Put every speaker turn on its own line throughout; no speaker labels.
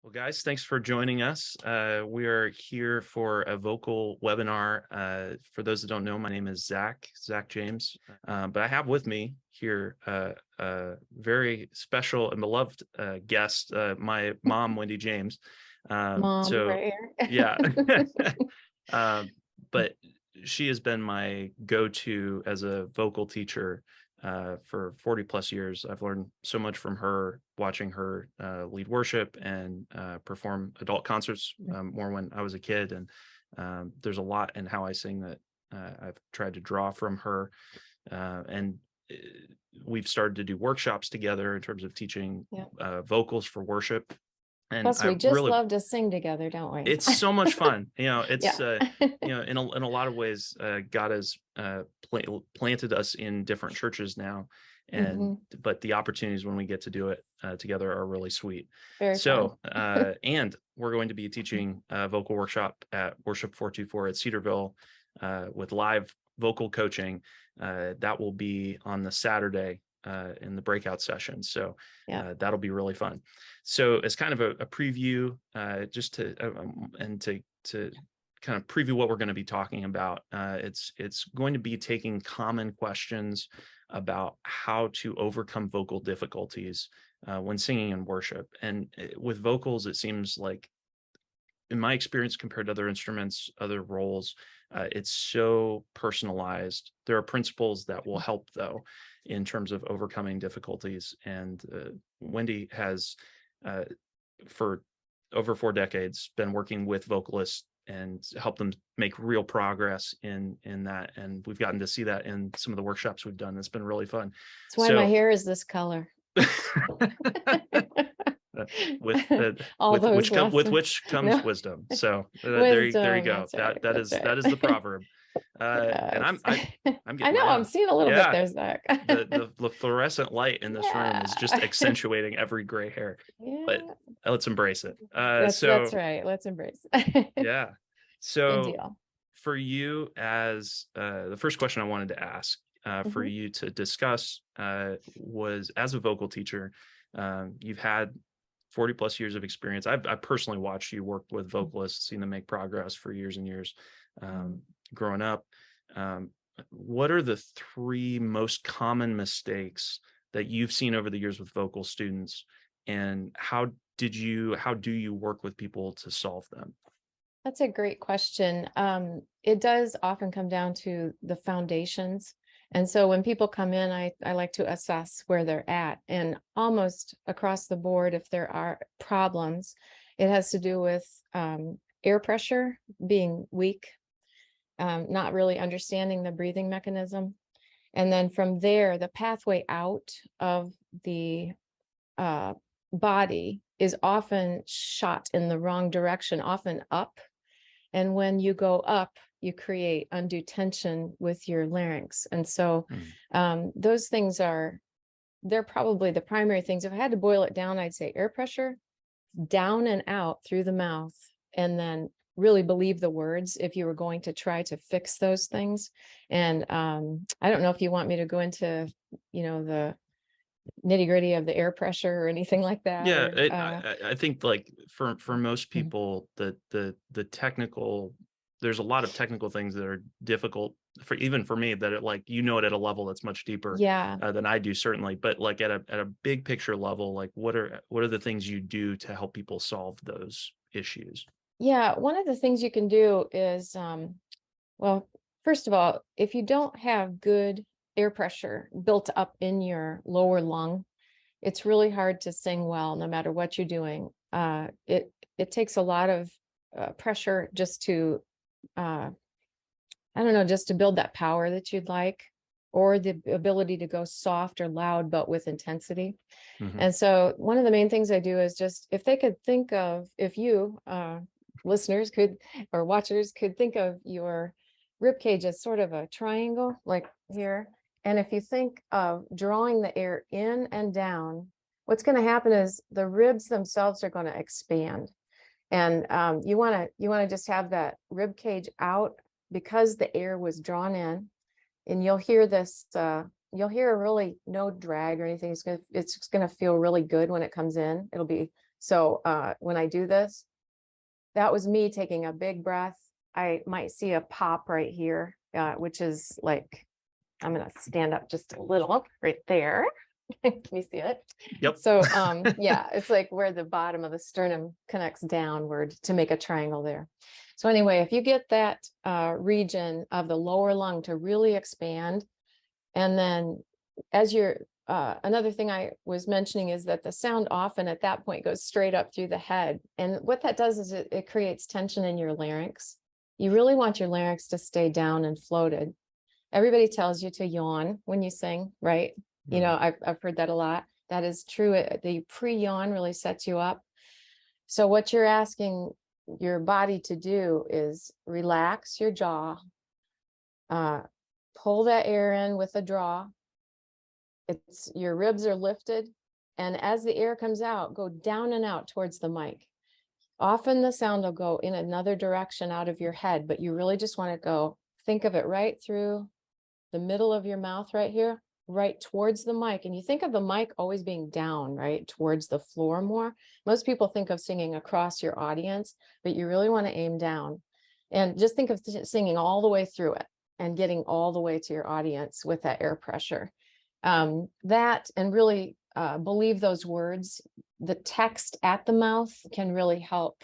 Well, guys, thanks for joining us. We are here for a vocal webinar. For those that don't know, my name is Zach James, but I have with me here a very special and beloved guest, my mom, Wendy James.
Mom,
So,
right here.
yeah, uh, but she has been my go-to as a vocal teacher for 40 plus years. I've learned so much from her, watching her lead worship and perform adult concerts more when I was a kid. And there's a lot in how I sing that I've tried to draw from her. And uh, we've started to do workshops together in terms of teaching
Yeah.
vocals for worship. And
Plus,
I
we just
really,
love to sing together, don't we?
it's so much fun.
Yeah.
In a lot of ways, God has planted us in different churches now,
hmm
but the opportunities when we get to do it together are really sweet.
Very fun.
So, and we're going to be teaching a vocal workshop at Worship 424 at Cedarville with live vocal coaching. That will be on the Saturday in the breakout session. So
Yeah.
that'll be really fun. So as kind of a preview, just to and to kind of preview what we're going to be talking about, it's going to be taking common questions about how to overcome vocal difficulties when singing in worship. And with vocals, it seems like, in my experience, compared to other instruments, other roles, it's so personalized. There are principles that will help, though, in terms of overcoming difficulties. And Wendy has, uh, for over 4 decades, been working with vocalists and help them make real progress in that. And we've gotten to see that in some of the workshops we've done. It's been really fun.
That's why my
So
hair is this color.
with
All those
with
lessons.
which comes
No.
wisdom. So there you
Wisdom.
go.
That's right. That's
That
right.
is the proverb. And
Yes.
I'm
I
getting
know. I'm
loud.
seeing a little bit
Yeah,
there, Zach.
the fluorescent light in this room is just
Yeah.
accentuating every gray hair. But
Yeah.
let's embrace it.
That's right. Let's embrace.
Yeah.
Good
So
deal.
for you, as the first question I wanted to ask for
hmm
you to discuss was, as a vocal teacher, you've had 40 plus years of experience. I personally watched you work with vocalists, seen them make progress for years and years growing up. Um, what are the three most common mistakes that you've seen over the years with vocal students, and how do you work with people to solve them?
That's a great question. It does often come down to the foundations. And so when people come in, I like to assess where they're at. And almost across the board, if there are problems, it has to do with air pressure being weak, not really understanding the breathing mechanism. And then from there, the pathway out of the uh, body is often shot in the wrong direction, often up. And when you go up, you create undue tension with your larynx. And so
Hmm.
those things they're probably the primary things. If I had to boil it down, I'd say air pressure, down and out through the mouth, and then really believe the words if you were going to try to fix those things. And I don't know if you want me to go into, the nitty gritty of the air pressure or anything like that,
Yeah,
or
I think, like, for most
Mhm.
people, the technical, there's a lot of technical things that are difficult for, even for me, that like, it at a level that's much deeper
Yeah.
than I do, certainly. But like at a big picture level, like what are the things you do to help people solve those issues?
Yeah, one of the things you can do is, well, first of all, if you don't have good air pressure built up in your lower lung, it's really hard to sing well, no matter what you're doing. It takes a lot of pressure just to, uh, I don't know, just to build that power that you'd like, or the ability to go soft or loud, but with intensity.
Hmm.
And so one of the main things I do is just, if they could think of, if you listeners could, or watchers could think of your rib cage as sort of a triangle, like here. And if you think of drawing the air in and down, what's going to happen is the ribs themselves are going to expand. And you want to just have that rib cage out because the air was drawn in, and you'll hear this. You'll hear really no drag or anything. It's gonna feel really good when it comes in. It'll be So when I do this, that was me taking a big breath. I might see a pop right here, which is like, I'm going to stand up just a little right there. Can you see it?
Yep.
So yeah, it's like where the bottom of the sternum connects downward to make a triangle there. So anyway, if you get that region of the lower lung to really expand, and then as you're, another thing I was mentioning is that the sound often at that point goes straight up through the head. And what that does is it creates tension in your larynx. You really want your larynx to stay down and floated. Everybody tells you to yawn when you sing, right? You know, I've heard that a lot. That is true. The pre-yawn really sets you up. So what you're asking your body to do is relax your jaw, pull that air in with a draw. It's your ribs are lifted, and as the air comes out, go down and out towards the mic. Often the sound will go in another direction out of your head, but you really just want to go, think of it right through the middle of your mouth right here, right towards the mic. And you think of the mic always being down, right, towards the floor more. Most people think of singing across your audience, but you really want to aim down. And just think of singing all the way through it and getting all the way to your audience with that air pressure. That and really believe those words. The text at the mouth can really help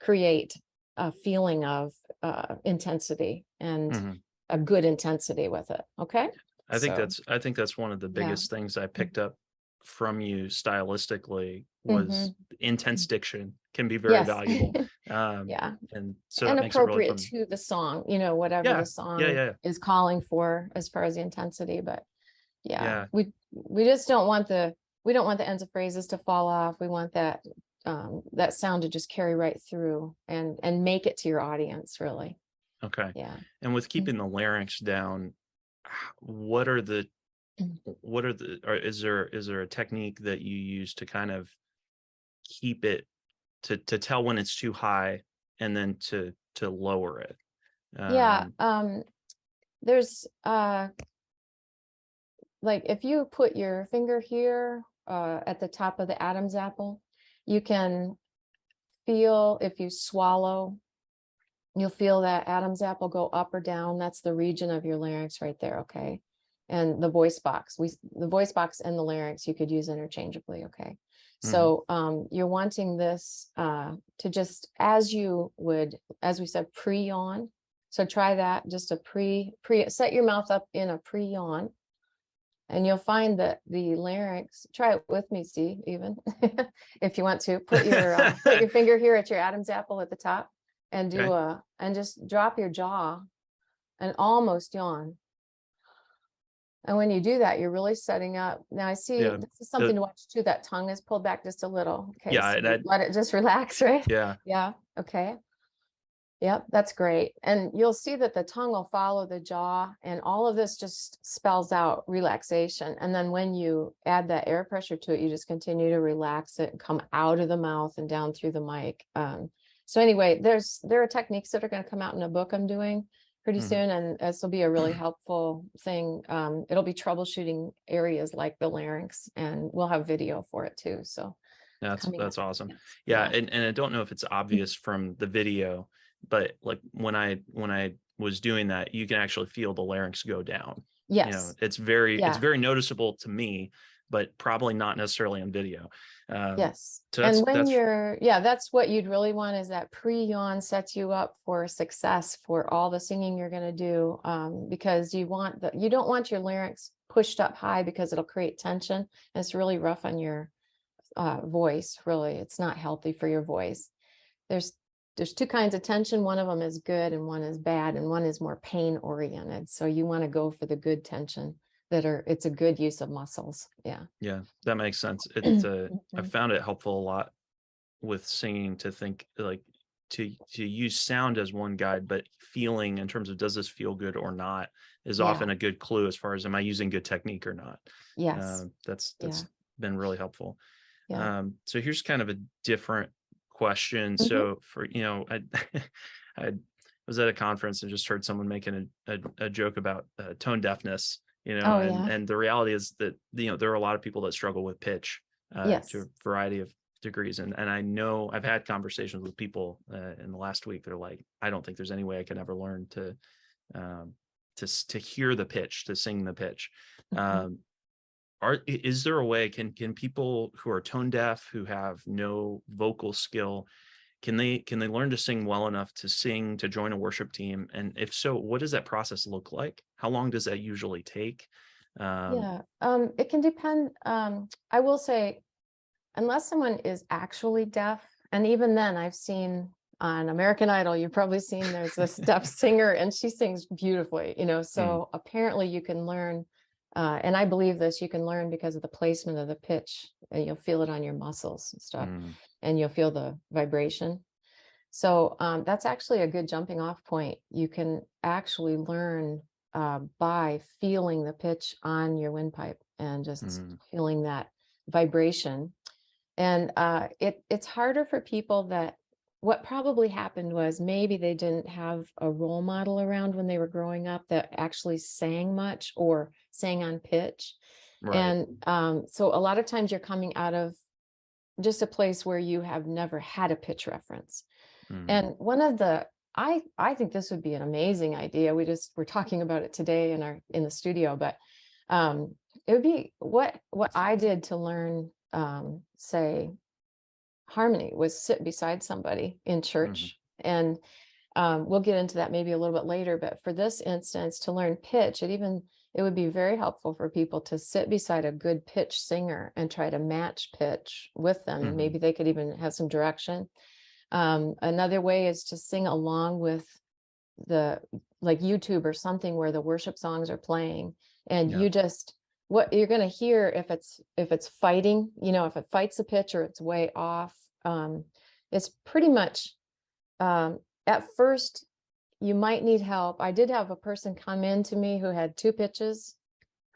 create a feeling of intensity and a good intensity with it. Okay.
I think that's one of the
Yeah.
biggest things I picked up from you stylistically was
Mhm.
intense diction can be very
Yes.
valuable.
Yeah.
And so
And
that makes it really
appropriate
fun.
to the song, you know, whatever
Yeah.
the
Yeah.
song
Yeah.
is calling for as far as the intensity. But yeah,
Yeah.
we just don't want we don't want the ends of phrases to fall off. We want that that sound to just carry right through and make it to your audience, really.
Okay.
Yeah.
And with
Mm.
keeping the larynx down, what are the
Mm.
or is there a technique that you use to kind of keep it to tell when it's too high and then to lower it?
Yeah.
Um,
There's like if you put your finger here at the top of the Adam's apple, you can feel if you swallow, you'll feel that Adam's apple go up or down. That's the region of your larynx right there. Okay. And the voice box, the voice box and the larynx you could use interchangeably. Okay.
mhm.
So you're wanting this to just as you would, as we said, pre-yawn. So try that, just a set your mouth up in a pre-yawn. And you'll find that the larynx, try it with me, Steve, even if you want to put your finger here at your Adam's apple at the top and
Okay.
and just drop your jaw and almost yawn. And when you do that, you're really setting up. Now I see
Yeah.
this is something to watch too. That tongue is pulled back just a little. Okay,
Yeah.
so
And I,
let it just relax, right?
yeah.
Yeah. Okay. Yep, that's great. And you'll see that the tongue will follow the jaw, and all of this just spells out relaxation. And then when you add that air pressure to it, you just continue to relax it and come out of the mouth and down through the mic. So anyway, there are techniques that are going to come out in a book I'm doing pretty
Mhm.
soon, and this will be a really helpful thing. It'll be troubleshooting areas like the larynx, and we'll have video for it too. So coming up.
That's awesome. Yeah.
Yeah.
And I don't know if it's obvious from the video, but like when I was doing that, you can actually feel the larynx go down.
Yes.
It's
Yeah.
very noticeable to me, but probably not necessarily on video. Um,
Yes.
so
And when
that's
yeah, that's what you'd really want is that pre-yawn sets you up for success for all the singing you're going to do. Because you don't want your larynx pushed up high because it'll create tension. And it's really rough on your voice, really. It's not healthy for your voice. There's two kinds of tension. One of them is good and one is bad, and one is more pain oriented. So you want to go for the good tension it's a good use of muscles. Yeah.
Yeah, that makes sense. I
Mhm.
found it helpful a lot with singing to think like to use sound as one guide, but feeling in terms of does this feel good or not is
Yeah.
often a good clue as far as am I using good technique or not.
Yes.
That's
Yeah.
been really helpful.
Yeah.
So here's kind of a different question.
Mhm.
So for I I was at a conference and just heard someone making a joke about tone deafness,
Oh,
and
yeah.
the reality is that there are a lot of people that struggle with pitch to a
Yes.
variety of degrees. And I know I've had conversations with people in the last week. They're like, I don't think there's any way I can ever learn um, to hear the pitch, to sing the pitch.
Mhm.
Um, is there a way, can people who are tone deaf, who have no vocal skill, can they learn to sing well enough to sing, to join a worship team? And if so, what does that process look like? How long does that usually take? Um,
Yeah, it can depend. I will say, unless someone is actually deaf, and even then, I've seen on American Idol, you've probably seen there's this deaf singer and she sings beautifully,
mm,
so apparently you can learn, and I believe this, you can learn because of the placement of the pitch, and you'll feel it on your muscles and stuff,
mm,
and you'll feel the vibration. So that's actually a good jumping off point. You can actually learn by feeling the pitch on your windpipe and just
mm,
feeling that vibration. And it's harder for people that what probably happened was maybe they didn't have a role model around when they were growing up that actually sang much or sang on pitch.
right.
And so a lot of times you're coming out of just a place where you have never had a pitch reference.
Mm,
And one of the I think this would be an amazing idea. We're talking about it today in the studio, but it would be what I did to learn say harmony was sit beside somebody in
mhm,
church. And we'll get into that maybe a little bit later, but for this instance, to learn pitch, it would be very helpful for people to sit beside a good pitch singer and try to match pitch with them.
mhm,
Maybe they could even have some direction. Another way is to sing along with the like YouTube or something where the worship songs are playing, and
yeah.
you just what you're going to hear if it's fighting, if it fights the pitch or it's way off. It's pretty much at first you might need help. I did have a person come in to me who had two pitches,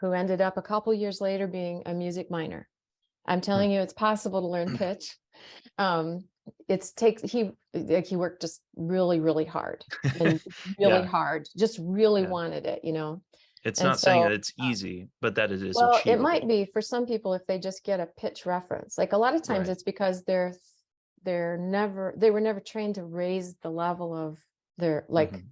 who ended up a couple years later being a music minor. I'm
Hmm.
telling you, it's possible to learn pitch. um it's takes he worked just really really hard and really
Yeah,
hard, just really
yeah.
wanted it,
It's
and
not saying that
so
it's easy, but that it is
well, it might
achievable.
be for some people if they just get a pitch reference. Like a lot of times
Right.
it's because they were never trained to raise the level of their like
Mhm,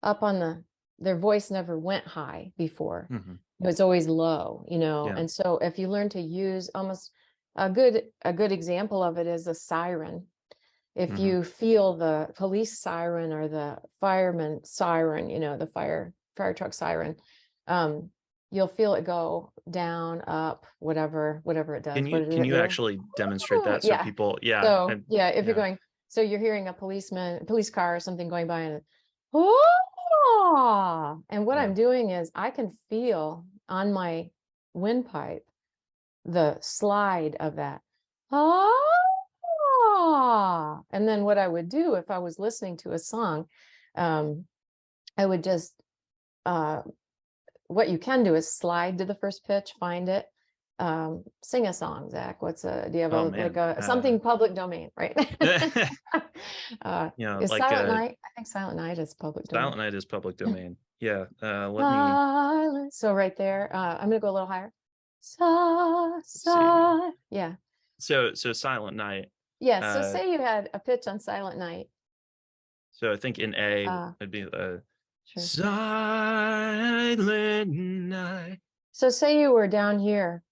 up on their voice never went high before.
mhm,
It was always low,
yeah,
and so if you learn to use almost a good example of it is a siren. If
mhm,
you feel the police siren or the fireman siren, the fire truck siren, um, you'll feel it go down, up, whatever it does. What did
can
it
you
do?
actually demonstrate that so
Yeah.
people, yeah,
So
and
yeah, if you're
yeah,
going, so you're hearing a police car or something going by, and oh, and what
yeah,
I'm doing is I can feel on my windpipe the slide of that. And then what I would do if I was listening to a song, um, I would just uh, what you can do is slide to the first pitch, find it, sing a song. Zach, do you have
oh
like
man,
a something public domain, right? Is
like,
Silent Night? I think Silent Night is public domain.
Silent Night is public domain. Yeah, let me
Silent. So right there, I'm gonna go a little higher.
see.
Yeah.
So Silent Night,
Yeah. So
uh,
say you had a pitch on Silent Night.
so I think in A,
Uh,
it'd be,
sure.
Silent Night.
So say you were down here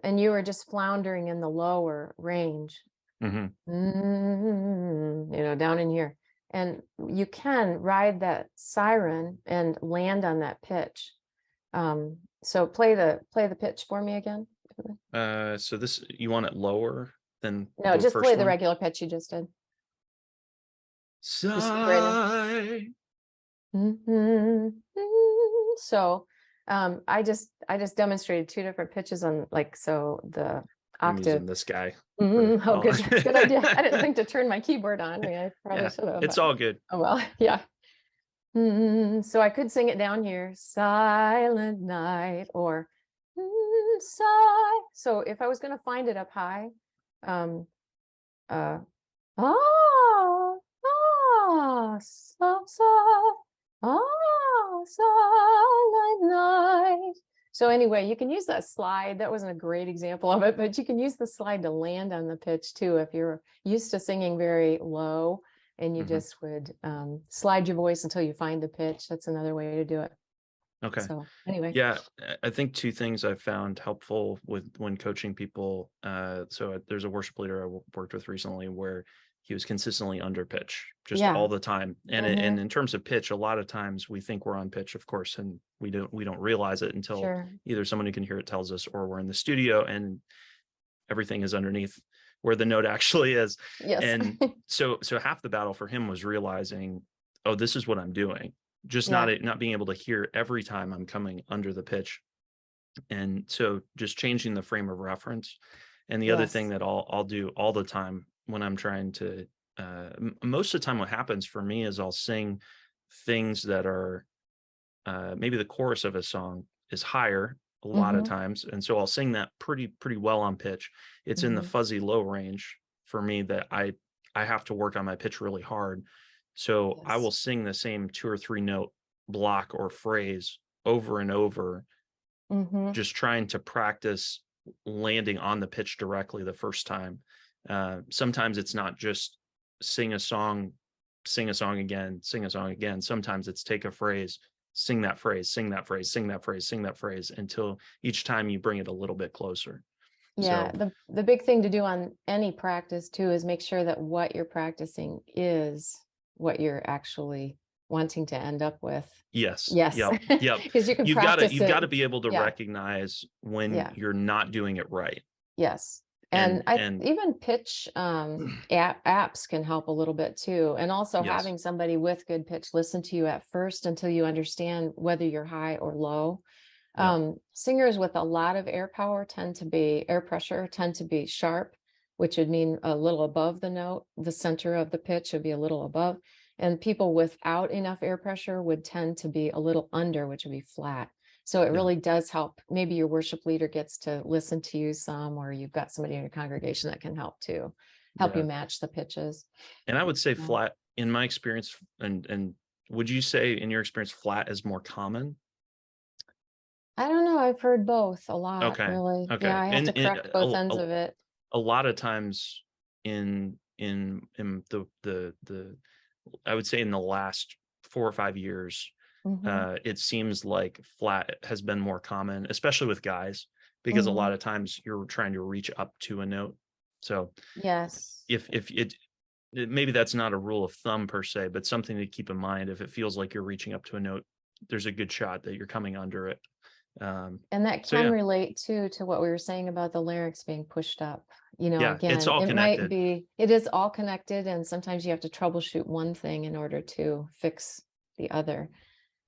and you were just floundering in the lower range,
Mhm,
down in here. And you can ride that siren and land on that pitch. So play the pitch for me again.
so this, you want it lower than
No,
the
just play
first
the
one?
regular pitch you just did. Just right now.
Sigh.
So I just demonstrated two different pitches on so the
I'm using
octave.
this guy for
Oh,
all.
good idea. I didn't think to turn my keyboard on. I mean, I probably
Yeah,
should have,
it's
but
all good.
oh well, yeah. So I could sing it down here, Silent Night, or sigh. So if I was going to find it up high, um, uh, ah, so, ah, Silent Night. So anyway, you can use that slide. That wasn't a great example of it, but you can use the slide to land on the pitch too. If you're used to singing very low and you
Mhm.
just would slide your voice until you find the pitch, that's another way to do it.
Okay.
So anyway,
Yeah, I think two things I've found helpful with when coaching people. There's a worship leader worked with recently where he was consistently under pitch, just
yeah.
all the time. And
Hmm.
in terms of pitch, a lot of times we think we're on pitch, of course, and we don't realize it until
Sure.
either someone who can hear it tells us, or we're in the studio and everything is underneath where the note actually is.
Yes.
And so half the battle for him was realizing, oh, this is what I'm doing. Just
Yeah.
not being able to hear every time I'm coming under the pitch. And so just changing the frame of reference. And the other thing
Yes.
that I'll do all the time when I'm trying to most of the time what happens for me is I'll sing things that are maybe the chorus of a song is higher a lot of
Hmm.
times, and so I'll sing that pretty well on pitch. It's in the
Hmm.
fuzzy low range for me that I have to work on my pitch really hard. So I will
Yes.
sing the same 2 or 3 note block or phrase over and over,
Hmm.
just trying to practice landing on the pitch directly the first time. Sometimes it's not just sing a song, sing a song again, sing a song again. Sometimes it's take a phrase, sing that phrase, sing that phrase, sing that phrase, sing that phrase until each time you bring it a little bit closer.
Yeah,
So
the big thing to do on any practice too is make sure that what you're practicing is what you're actually wanting to end up with.
yes,
Yes,
yep, yep.
because you can practice
You've got to
it.
be able to
Yeah,
recognize when
yeah,
you're not doing it right.
yes. And I
And
even pitch apps can help a little bit too. And also
yes,
having somebody with good pitch listen to you at first until you understand whether you're high or low.
yep,
Singers with a lot of air pressure tend to be sharp, which would mean a little above the note. The center of the pitch would be a little above. And people without enough air pressure would tend to be a little under, which would be flat. So it
yeah,
really does help. Maybe your worship leader gets to listen to you some, or you've got somebody in your congregation that can help too, help you
yeah.
match the pitches.
And I would say
Yeah.
flat in my experience, and would you say in your experience flat is more common?
I don't know. I've heard both a lot,
Okay,
really. Yeah,
okay.
I have
And
to correct both ends of it.
a lot of times in the I would say in the last 4 or 5 years,
Hmm.
it seems like flat has been more common, especially with guys, because a lot
Hmm.
of times you're trying to reach up to a note. So
Yes.
if maybe that's not a rule of thumb per se, but something to keep in mind. If it feels like you're reaching up to a note, there's a good shot that you're coming under it. Um,
And that
so
can
yeah,
relate too to what we were saying about the larynx being pushed up.
yeah, it's
Again,
all connected.
it is all connected, and sometimes you have to troubleshoot one thing in order to fix the other.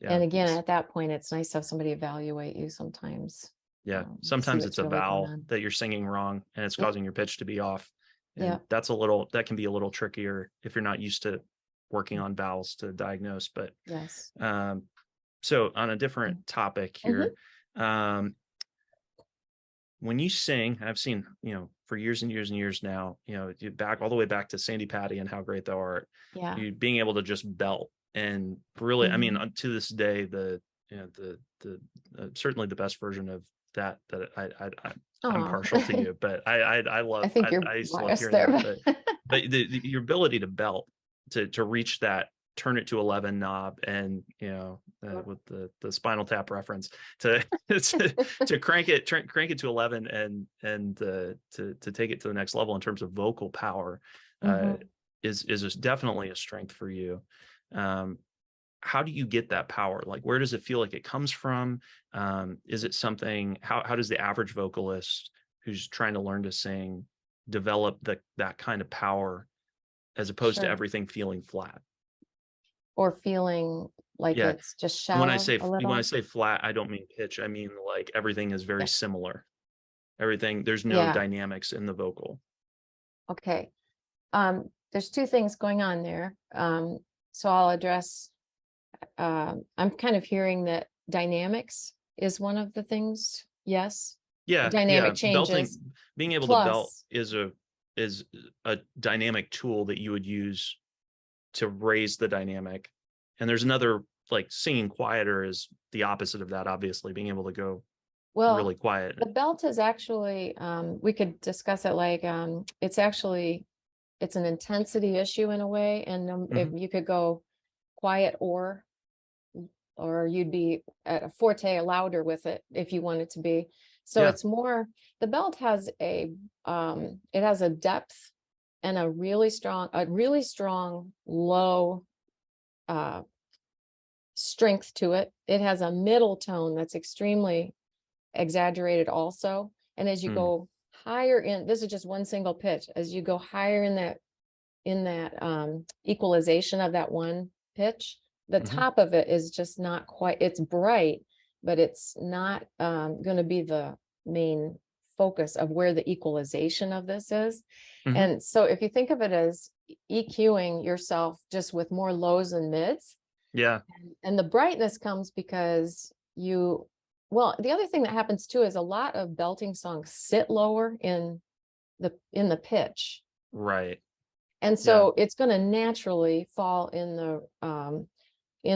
Yeah,
And again, at that point, it's nice to have somebody evaluate you sometimes,
yeah.
see
Sometimes it's
what's
a
really going
vowel
on.
that you're singing wrong and it's
Yeah,
causing your pitch to be off. And
yeah,
that can be a little trickier if you're not used to working
mm,
on vowels to diagnose. But
yes.
um, so on a different topic here,
Mm-hmm.
um, when you sing, I've seen, for years and years and years now, you back all the way back to Sandy Patty and How Great Thou Art,
Yeah.
you being able to just belt and really, I mean,
Hmm.
to this day, the certainly the best version of that I'm
Oh,
partial to you, but
I think you're
I used to love
biased
hearing that,
there.
but your ability to belt, to reach that turn it to 11 knob, and with the Spinal Tap reference, to to crank it to 11, and to take it to the next level in terms of vocal power, uh
Hmm.
definitely a strength for you. um how do you get that power? Like, where does it feel like it comes from? Is it something, how does the average vocalist who's trying to learn to sing develop that kind of power, as opposed to
Sure.
everything feeling flat?
Or feeling like
Yeah.
it's just
When I
shallow
say
a
when I
little.
say flat, I don't mean pitch. I mean, like, everything is very
Yeah.
similar. Everything, there's no
Yeah.
dynamics in the vocal.
Okay. There's two things going on there. So I'll address, I'm kind of hearing that dynamics is one of the things. Yes.
Yeah, yeah.
Dynamic changes.
Being able to belt
Plus,
is a dynamic tool that you would use to raise the dynamic. And there's another, like, singing quieter is the opposite of that, obviously, being able to go
Well,
really quiet.
the belt is actually, we could discuss it like, it's actually, it's an intensity issue in a way. And if
Hmm.
you could go quiet or you'd be at a forte louder with it if you want it to be. So
Yeah.
it's more, the belt has it has a depth and a really strong low uh, strength to it. It has a middle tone that's extremely exaggerated also. And as you
Mm.
go higher in, this is just one single pitch, as you go higher in that equalization of that one pitch, the
Hmm.
top of it is just not quite, it's bright, but it's not going to be the main focus of where the equalization of this is.
Hmm.
And so if you think of it as EQing yourself just with more lows and mids,
Yeah.
and the brightness comes because you, well, the other thing that happens too is a lot of belting songs sit lower in the pitch.
Right.
And
Yeah.
so it's going to naturally fall in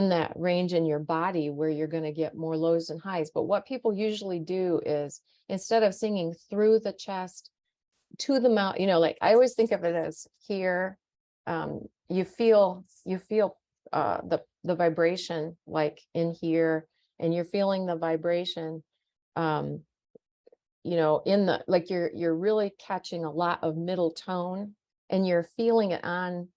that range in your body where you're going to get more lows and highs. But what people usually do is instead of singing through the chest to the mouth, like I always think of it as here, you feel the vibration like in here, and you're feeling the vibration um in the, like you're really catching a lot of middle tone, and you're feeling it on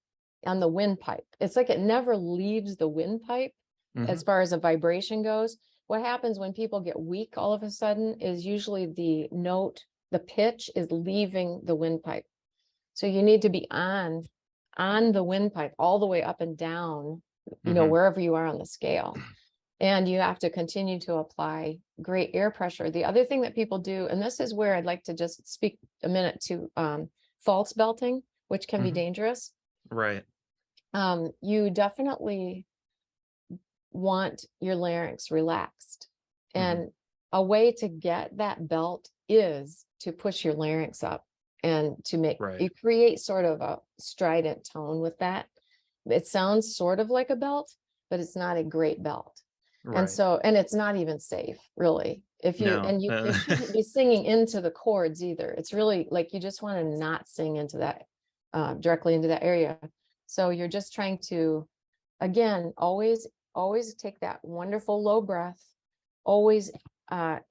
the windpipe. It's like it never leaves the windpipe as
Hmm.
far as a vibration goes. What happens when people get weak all of a sudden is usually the pitch is leaving the windpipe. So you need to be on the windpipe all the way up and down,
Hmm.
wherever you are on the scale. And you have to continue to apply great air pressure. The other thing that people do, and this is where I'd like to just speak a minute to false belting, which can be
Hmm.
dangerous.
Right.
You definitely want your larynx relaxed.
Hmm.
And a way to get that belt is to push your larynx up and to make
Right.
you create sort of a strident tone with that. It sounds sort of like a belt, but it's not a great belt. And
Right.
so, and it's not even safe, really.
No.
You shouldn't be singing into the chords either. It's really like you just want to not sing into that directly into that area. So you're just trying to, again, always take that wonderful low breath, always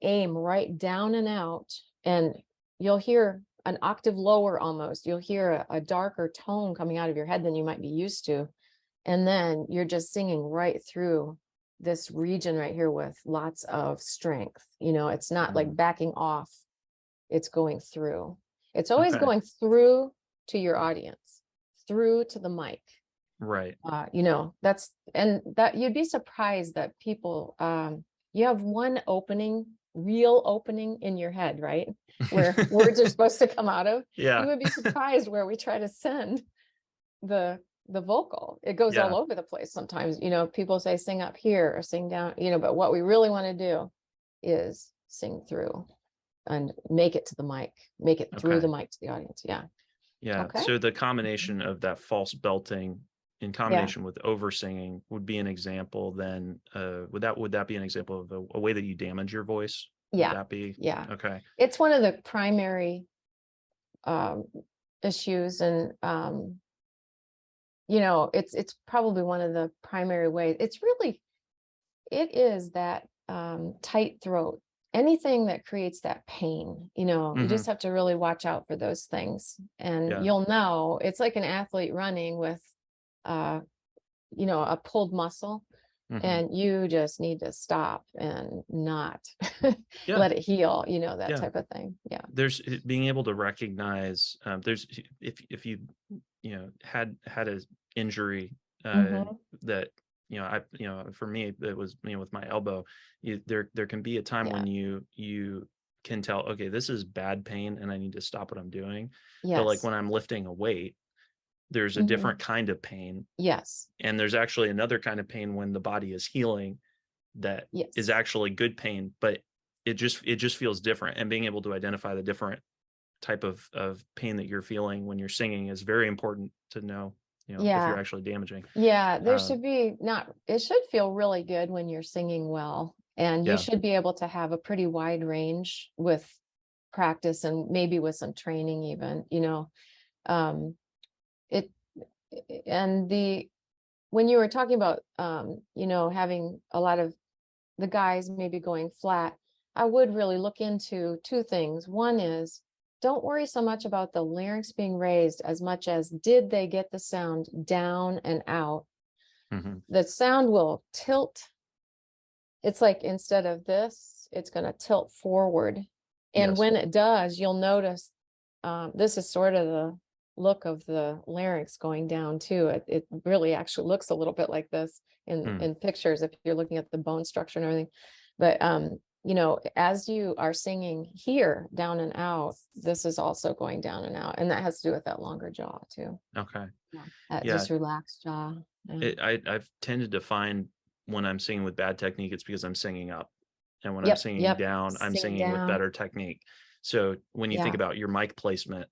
aim right down and out, and you'll hear an octave lower almost. You'll hear a darker tone coming out of your head than you might be used to. And then you're just singing right through this region right here with lots of strength. It's not like
Mm.
backing off, it's going through. It's always
Okay.
going through to your audience, through to the mic.
Right.
That's, and that you'd be surprised that people, you have one opening, real opening in your head, right? Where words are supposed to come out of. You
Yeah.
would be surprised where we try to send the vocal. It goes all
Yeah.
over the place sometimes. People say sing up here or sing down, but what we really want to do is sing through and make it to the mic, make it through the
Okay.
mic to the audience. Yeah.
Yeah.
Okay.
So the combination of that false belting in
Yeah.
combination with over singing would be an example then would that be an example of a way that you damage your voice? Would
Yeah.
that be
Yeah.
okay?
It's one of the primary um, issues, and it's probably one of the primary ways. It is that tight throat. Anything that creates that pain, you
Hmm.
just have to really watch out for those things. And
Yeah.
you'll know it's like an athlete running with, uh, a pulled muscle,
Hmm.
and you just need to stop and not
Yeah.
let it heal, that
Yeah.
type of thing. Yeah.
There's being able to recognize there's if you had a injury
Hmm.
that for me it was with my elbow. There can be a time
Yeah.
when you can tell, okay, this is bad pain and I need to stop what I'm doing. But like
Yes.
when I'm lifting a weight, there's a
Hmm.
different kind of pain,
Yes.
and there's actually another kind of pain when the body is healing that is
Yes.
actually good pain, but it just feels different. And being able to identify the different type of pain that you're feeling when you're singing is very important to know, if you're
Yeah.
actually damaging.
Yeah. There
Um,
should be not, it should feel really good when you're singing well. And you
Yeah.
should be able to have a pretty wide range with practice and maybe with some training even, um, it, and when you were talking about, having a lot of the guys maybe going flat, I would really look into two things. One is, don't worry so much about the larynx being raised as much as did they get the sound down and out.
Hmm.
The sound will tilt. It's like instead of this, it's going to tilt forward. And
Yes.
when it does, you'll notice this is sort of the look of the larynx going down too. It really actually looks a little bit like this
Mm.
in pictures if you're looking at the bone structure and everything. But as you are singing here down and out, this is also going down and out, and that has to do with that longer jaw too.
Okay.
Yeah. That
Yeah.
just relaxed jaw. Yeah.
I've tended to find when I'm singing with bad technique, it's because I'm singing up. And when I'm
Yep.
singing
Yep.
down, I'm
Sing
singing with
down.
better technique. So when you think
Yeah.
about your mic placement,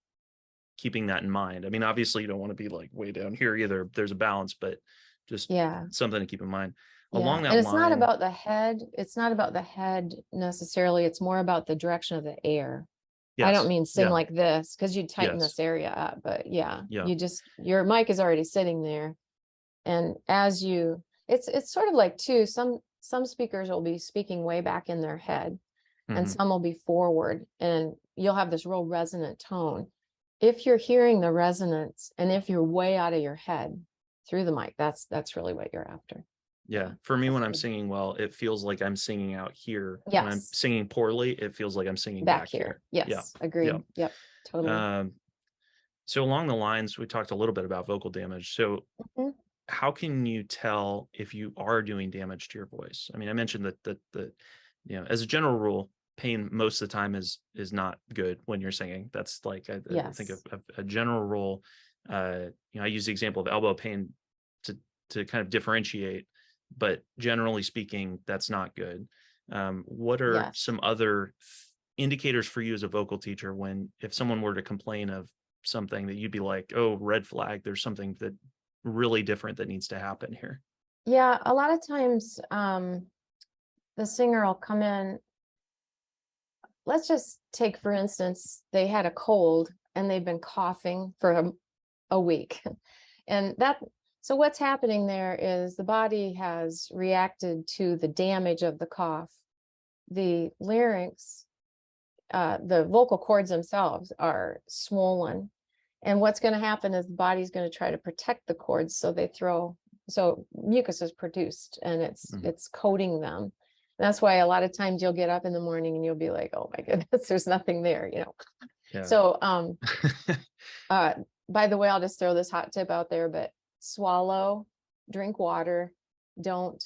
keeping that in mind. I mean, obviously you don't want to be like way down here either. There's a balance, but just
Yeah.
something to keep in mind.
Yeah.
Along
And
that
it's not
line,
about the head. It's not about the head necessarily. It's more about the direction of the air. I don't
yes.
mean sing
Yeah.
like this because you tighten
Yes.
this area up, but yeah,
Yeah.
your mic is already sitting there. And it's sort of like too, some speakers will be speaking way back in their head and
Hmm.
some will be forward and you'll have this real resonant tone. If you're hearing the resonance and if you're way out of your head through the mic, that's really what you're after.
Yeah.
Yeah,
For me,
that's
when I'm
good.
singing well, it feels like I'm singing out here. When I'm
Yes,
singing poorly, it feels like I'm singing
back
back
here.
here. Yeah.
Yes,
Yeah.
agreed. Yep, totally.
Um, so along the lines, we talked a little bit about vocal damage. So
Mhm.
how can you tell if you are doing damage to your voice? I mean, I mentioned that as a general rule, pain most of the time is not good when you're singing. That's like I think
Yes.
a general rule. I use the example of elbow pain to kind of differentiate, but generally speaking, that's not good. What are
Yes.
some other indicators for you as a vocal teacher when if someone were to complain of something that you'd be like, oh, red flag, there's something that really different that needs to happen here?
Yeah, a lot of times the singer will come in. Let's just take, for instance, they had a cold and they've been coughing for a week. And so what's happening there is the body has reacted to the damage of the cough. The larynx, the vocal cords themselves are swollen. And what's going to happen is the body's going to try to protect the cords. So mucus is produced and
Mhm.
it's coating them. That's why a lot of times you'll get up in the morning and you'll be like, oh my goodness, there's nothing there.
Yeah.
So, uh, by the way, I'll just throw this hot tip out there, but swallow, drink water, don't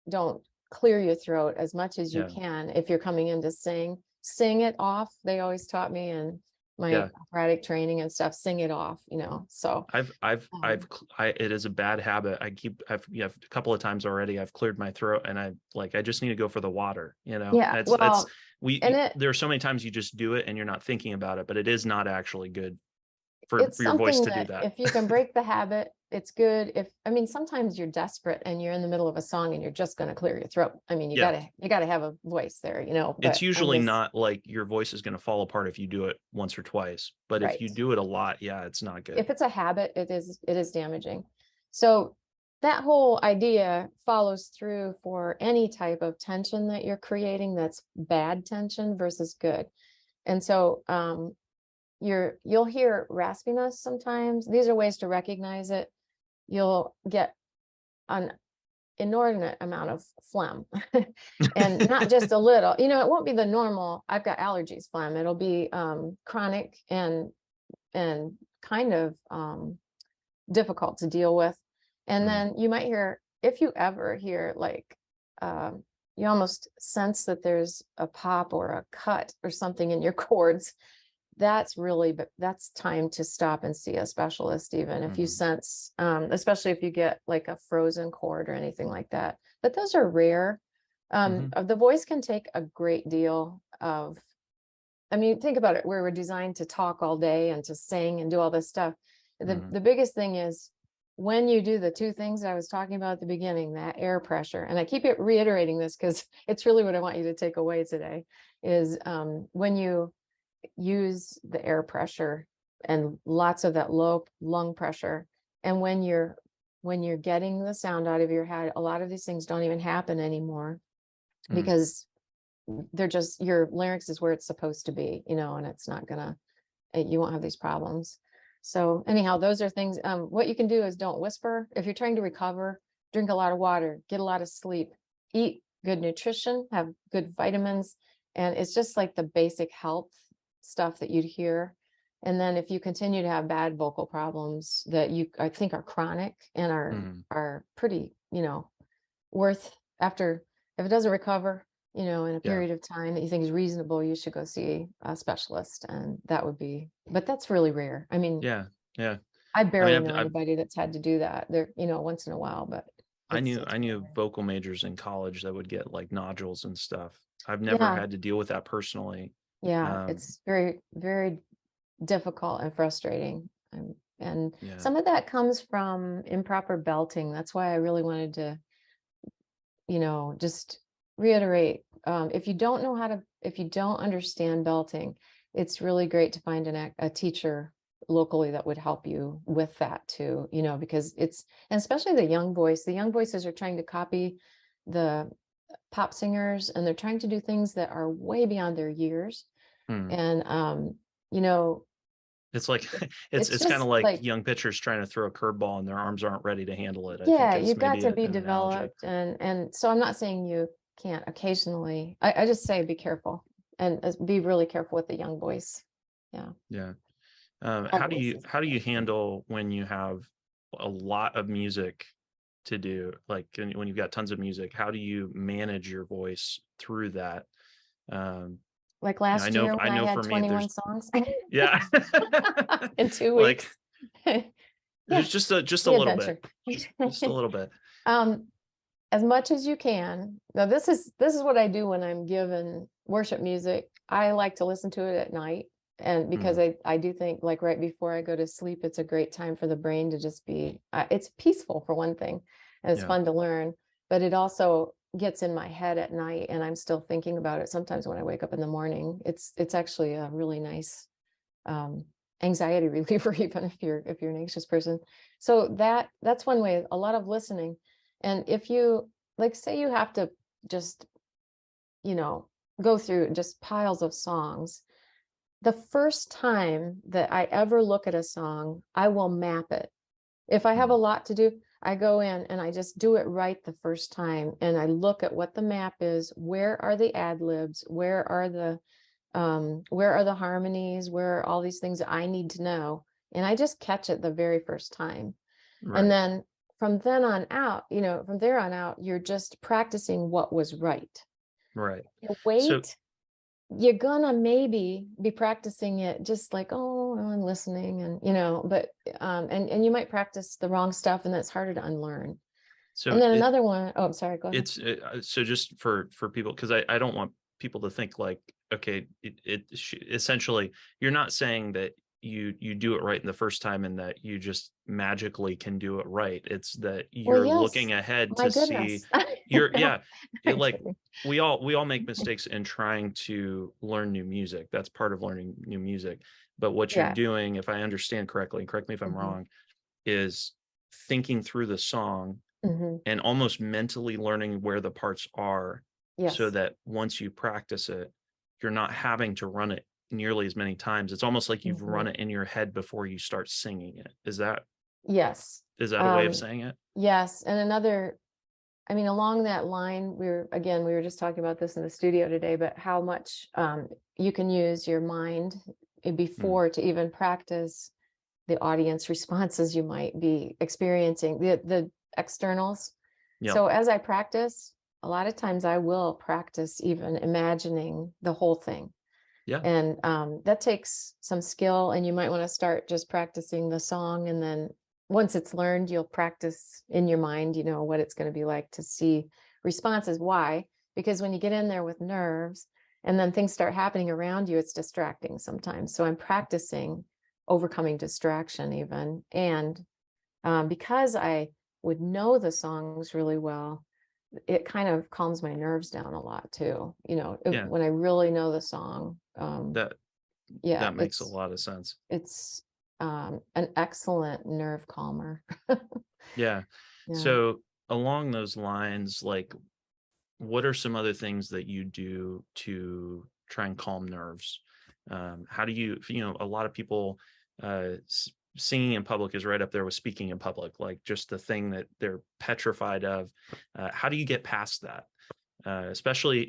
don't clear your throat as much as you
Yeah.
can if you're coming in to sing it off. They always taught me in my
Yeah.
operatic training and stuff, sing it off, so
I've, it is a bad habit. I've a couple of times already, I've cleared my throat and I just need to go for the water,
yeah,
it's,
well, and
there are so many times you just do it and you're not thinking about it, but it is not actually good
it's
for your voice
something
to do
that
that.
if you can break the habit, it's good. I mean, sometimes you're desperate and you're in the middle of a song and you're just going to clear your throat. I mean, you
Yeah.
gotta have a voice there,
It's
but I'm
usually
just
not like your voice is going to fall apart if you do it once or twice, but if you
right.
do it a lot, yeah, it's not good.
If it's a habit, it is damaging. So that whole idea follows through for any type of tension that you're creating that's bad tension versus good. And so you'll hear raspiness sometimes. These are ways to recognize it. You'll get an inordinate amount of phlegm and not just a little, it won't be the normal, I've got allergies phlegm. It'll be chronic and kind of difficult to deal with. And
Mm.
then you might hear, if you ever hear like, you almost sense that there's a pop or a cut or something in your cords. That's time to stop and see a specialist, even if you
Mhm.
sense, especially if you get like a frozen cord or anything like that. But those are rare.
Mhm.
The voice can take a great deal of, I mean, think about it. We're designed to talk all day and to sing and do all this stuff. The
Mhm.
the biggest thing is when you do the two things I was talking about at the beginning, that air pressure, and I keep it reiterating this because it's really what I want you to take away today, is when you use the air pressure and lots of that low lung pressure, and when you're getting the sound out of your head, a lot of these things don't even happen anymore
Mm,
because they're just, your larynx is where it's supposed to be, and it's not gonna, you won't have these problems. So anyhow, those are things. What you can do is don't whisper. If you're trying to recover, drink a lot of water, get a lot of sleep, eat good nutrition, have good vitamins. And it's just like the basic health stuff that you'd hear. And then if you continue to have bad vocal problems that I think are chronic and
mm,
are pretty, worth, after, if it doesn't recover, in a
yeah.
period of time that you think is reasonable, you should go see a specialist. And that would be, but that's really rare. I mean,
Yeah. Yeah.
I
I mean,
barely know anybody that's had to do that. There, once in a while, but it's
I knew
rare.
vocal majors in college that would get like nodules and stuff. I've never
Yeah,
had to deal with that personally.
yeah,
Um,
it's very, very difficult and frustrating. And
yeah.
some of that comes from improper belting. That's why I really wanted to, just reiterate, if you don't know how to, if you don't understand belting, it's really great to find a teacher locally that would help you with that too, because and especially the young voices are trying to copy the pop singers, and they're trying to do things that are way beyond their years.
Mm.
And, you know,
It's like
it's
it's kind of
just
like
like,
young pitchers trying to throw a curveball and their arms aren't ready to handle it, I think
yeah,
is
you've got
maybe
to be
an analogy.
developed. And so I'm not saying you can't occasionally. I just say be careful, and be really careful with the young voice. Yeah.
Yeah.
All voices.
How do you handle when you have a lot of music to do? Like when you've got tons of music, how do you manage your voice through that? Um,
Like last year
I
when I
know
had
for me,
21
there's
songs
yeah,
in 2
like
weeks. Yeah,
there's just a
the
little bit,
adventure.
just a little bit.
Um, as much as you can. Now, this is what I do when I'm given worship music. I like to listen to it at night, and because
Mm,
I do think, like, right before I go to sleep, it's a great time for the brain to just be. It's peaceful for one thing, and it's
yeah,
fun to learn. But it also gets in my head at night, and I'm still thinking about it. Sometimes when I wake up in the morning, it's actually a really nice um, anxiety reliever, even if you're an anxious person. So that's one way. A lot of listening. And if you, like, say you have to just, you know go through just piles of songs, the first time that I ever look at a song, I will map it. If I have a
mm,
lot to do, I go in and I just do it right the first time, and I look at what the map is. Where are the ad libs? Where are the harmonies? Where are all these things that I need to know? And I just catch it the very first time. And
right,
then from then on out, from there on out, you're just practicing what was right.
right.
You
So
wait, you're gonna maybe be practicing it just like, oh, well, I'm listening, and but and you might practice the wrong stuff, and that's harder to unlearn.
so
And then another one, oh, I'm sorry, go ahead.
it's so just for people, because I don't want people to think like, okay, essentially you're not saying that you do it right in the first time and that you just magically can do it right. It's that
Well,
you're
yes,
looking ahead
my
to see
goodness.
you're
No,
yeah,
I'm
like
kidding.
we all make mistakes in trying to learn new music. That's part of learning new music. But what you're
Yeah.
doing, if I understand correctly, and correct me if I'm
Hmm.
wrong, is thinking through the song
Hmm.
and almost mentally learning where the parts are so
Yes.
that once you practice it, you're not having to run it nearly as many times. It's almost like you've
Hmm.
run it in your head before you start singing it.
Yes.
Is that a way of
Um,
saying it?
yes. And another, I mean, along that line, we were just talking about this in the studio today, but how much you can use your mind
Mm,
before to even practice the audience responses you might be experiencing, the externals.
yep.
So as I practice, a lot of times I will practice even imagining the whole thing.
Yeah.
And that takes some skill, and you might want to start just practicing the song, and then once it's learned, you'll practice in your mind, what it's going to be like to see responses. Why? Because when you get in there with nerves and then things start happening around you, it's distracting sometimes. So I'm practicing overcoming distraction even, and because I would know the songs really well, it kind of calms my nerves down a lot too.
Yeah,
When I really know the song,
that
yeah,
that makes a lot of sense.
it's an excellent nerve calmer.
Yeah.
Yeah.
So along those lines, like, what are some other things that you do to try and calm nerves? How do you, a lot of people, singing in public is right up there with speaking in public, like just the thing that they're petrified of. How do you get past that? Especially,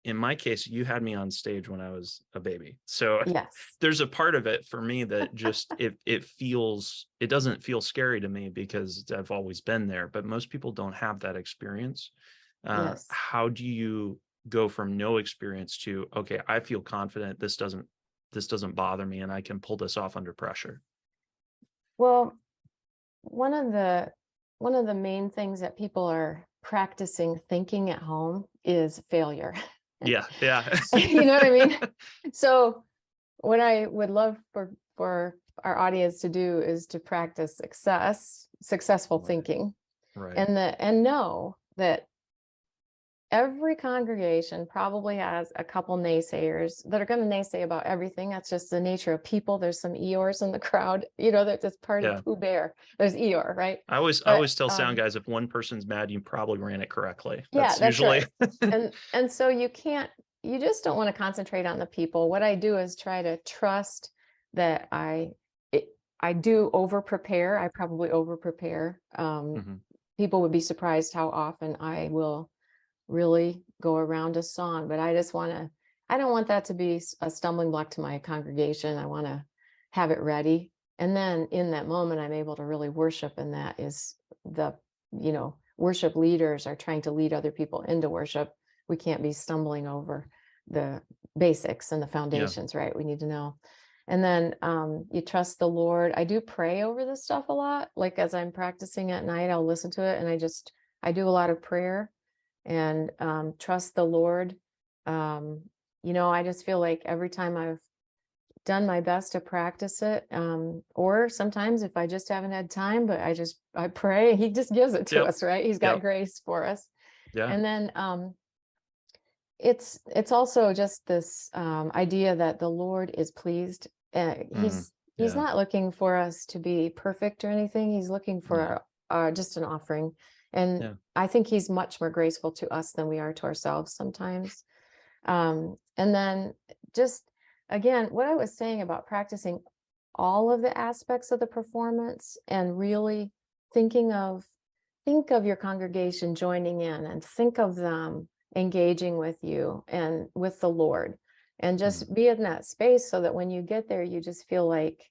in my case, you had me on stage when I was a baby. So
Yes.
there's a part of it for me that just it doesn't feel scary to me because I've always been there, but most people don't have that experience.
Yes.
How do you go from no experience to, okay, I feel confident, this doesn't bother me and I can pull this off under pressure?
Well, one of the one of the main things that people are practicing thinking at home is failure.
Yeah, yeah.
You know what I mean? So what I would love for our audience to do is to practice successful
Right,
thinking,
right.
and know that every congregation probably has a couple naysayers that are going to naysay about everything. That's just the nature of people. There's some Eeyores in the crowd, that's part of
Yeah.
Pooh Bear. There's Eeyore, right?
I
But
always tell sound guys, if one person's mad, you probably ran it correctly.
yeah,
That's
that's
usually
right. And so you just don't want to concentrate on the people. What I do is try to trust that I do over prepare. I probably over prepare.
Mhm.
People would be surprised how often I will really go around a song, but I don't want that to be a stumbling block to my congregation. I want to have it ready. And then in that moment, I'm able to really worship. And that is worship leaders are trying to lead other people into worship. We can't be stumbling over the basics and the
Yeah.
foundations, right? We need to know. And then you trust the Lord. I do pray over this stuff a lot. Like as I'm practicing at night, I'll listen to it and I do a lot of prayer and trust the Lord. I just feel like every time I've done my best to practice it, or sometimes if I just haven't had time, but I pray, He just gives it to
Yep.
us, right? He's got
Yep.
grace for us.
Yeah.
And then it's also just this idea that the Lord is pleased.
Mm.
He's
Yeah.
not looking for us to be perfect or anything. He's looking
No.
for just an offering. And
Yeah.
I think he's much more graceful to us than we are to ourselves sometimes. And then just again, what I was saying about practicing all of the aspects of the performance and really thinking of think of your congregation joining in and think of them engaging with you and with the Lord and
Mm.
just be in that space so that when you get there, you just feel like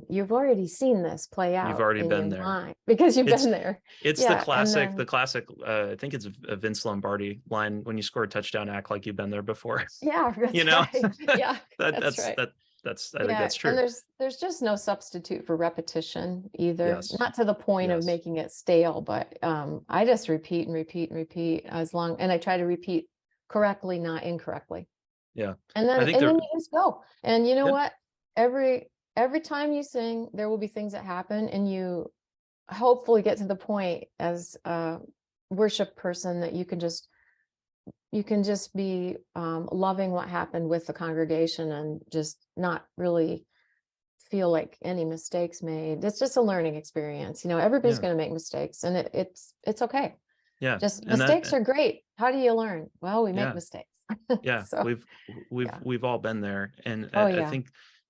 you've already seen this play
You've
out
already
in your
been there.
mind because you've
It's
been there.
it's
Yeah. And then,
the classic, I think it's a Vince Lombardi line, when you score a touchdown, act like you've been there before.
yeah,
You
that's
know?
right. Yeah,
That
that's
that's
right.
that that's I think
Yeah,
that's
and
true.
there's just no substitute for repetition either.
Yes.
Not to the point of
Yes.
making it stale, but I just repeat and repeat and repeat and I try to repeat correctly, not incorrectly.
Yeah.
And
I
then
think
and
there
then you just go. And you know
Yeah.
what? Every time you sing, there will be things that happen and you hopefully get to the point as a worship person that you can just be loving what happened with the congregation and just not really feel like any mistakes made. It's just a learning experience. Everybody's
Yeah.
going to make mistakes and it's okay.
Yeah.
Just
And
mistakes
that
are great. How do you learn? Well, we make
yeah.
mistakes.
Yeah.
So, yeah.
We've all been there. And
Oh,
I
yeah.
think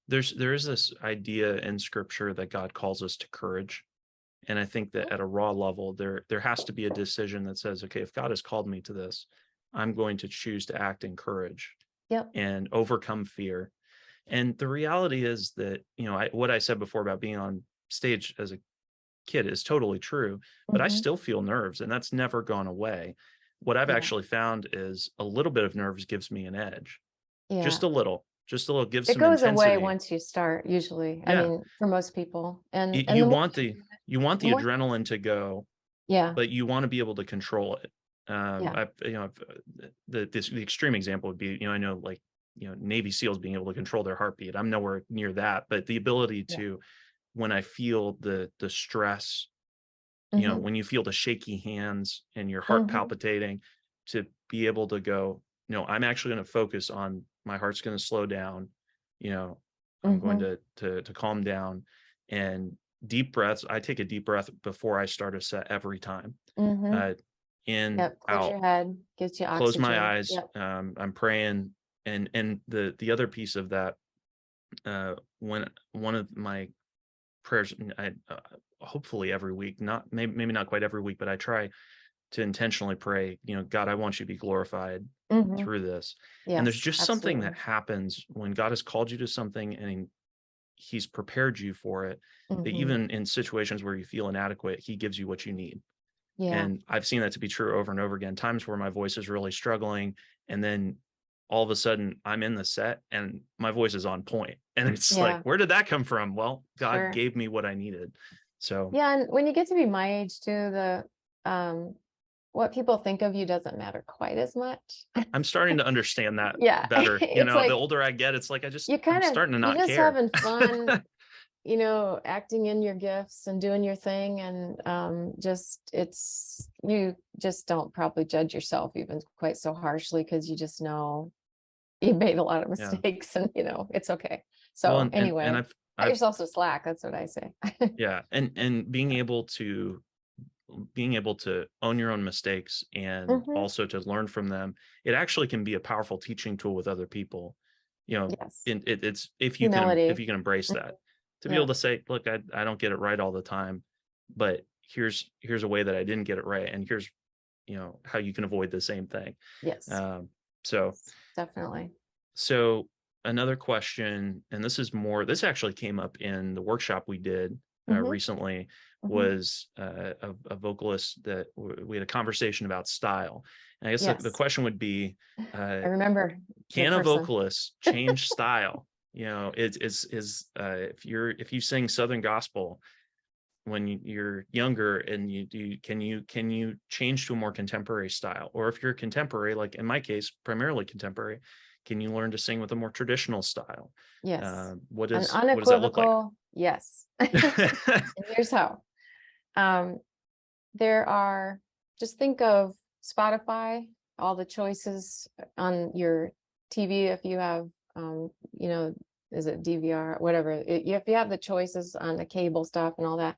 there is this idea in scripture that God calls us to courage. And I think that
Mhm.
at a raw level, there has to be a decision that says, okay, if God has called me to this, I'm going to choose to act in courage
Yep.
and overcome fear. And the reality is that, what I said before about being on stage as a kid is totally true, but I
Hmm.
still feel nerves and that's never gone away. What I've
Yeah.
actually found is a little bit of nerves gives me an edge,
Yeah.
just a little, gives
It
some
goes away
intensity.
once you start, usually. I
Yeah.
mean, for most people. And
You,
and
you
the more
want
you
the,
do it,
you want
the
the
more,
adrenaline to go,
yeah.
but you want to be able to control it.
Yeah.
The extreme example would be, I know, like, Navy SEALs being able to control their heartbeat. I'm nowhere near that, but the ability
Yeah.
to when I feel the stress,
Mhm.
when you feel the shaky hands and your heart
Mhm.
palpitating, to be able to go, no, I'm actually going to focus on, my heart's going to slow down, you know, I'm going
Mhm.
to calm down, and deep breaths. I take a deep breath before I start a set every time.
Mhm.
Uh, in,
Yep. Clears
out,
your head, gives you
close my
oxygen.
eyes.
Yep.
I'm praying, and the other piece of that, when one of my prayers, hopefully every week, not maybe not quite every week, but I try to intentionally pray, God, I want you to be glorified
Mhm.
through this. And there's
Yes,
just something that
absolutely.
happens when God has called you to something, and he's prepared you for it, that
Mhm.
even in situations where you feel inadequate, he gives you what you need.
Yeah.
And I've seen that to be true over and over again, times where my voice is really struggling, and then all of a sudden I'm in the set and my voice is on point. And it's like,
Yeah.
where did that come from? Well, God
Sure.
gave me what I needed. So
Yeah, and when you get to be my age too, the um what people think of you doesn't matter quite as much.
I'm starting to understand that
Yeah.
better.
It's
The
like
older I get, it's like
you
I'm
kind of
starting to
you're
not
just
care.
having fun, acting in your gifts and doing your thing, and just it's you just don't probably judge yourself even quite so harshly because you just know you made a lot of
Yeah.
mistakes, and it's okay.
Well,
So
and
anyway, cut
I've
yourself some slack. That's what I say.
yeah, and being able to own your own mistakes and
Hmm.
also to learn from them, it actually can be a powerful teaching tool with other people.
Yes.
It's, if you can, if
Humility.
you can embrace
Mhm.
that, to be able
Yeah.
to say, look, I don't get it right all the time, but here's a way that I didn't get it right, and here's, how you can avoid the same thing.
Yes.
Um, so
Yes, definitely.
so another question, and this actually came up in the workshop we did
Hmm.
recently,
Hmm.
was a vocalist that we had a conversation about style. And I guess the
Yes.
question would be, uh,
I remember the
can a
person.
vocalist change style? If you sing Southern gospel when you're younger, and can you change to a more contemporary style? Or if you're contemporary, like in my case, primarily contemporary, can you learn to sing with a more traditional style?
Yes. An
What does that look like?
unequivocal yes. And here's how. Um, there are, just think of Spotify, all the choices on your TV if you have, you know, is it DVR, whatever. If you have the choices on the cable stuff and all that,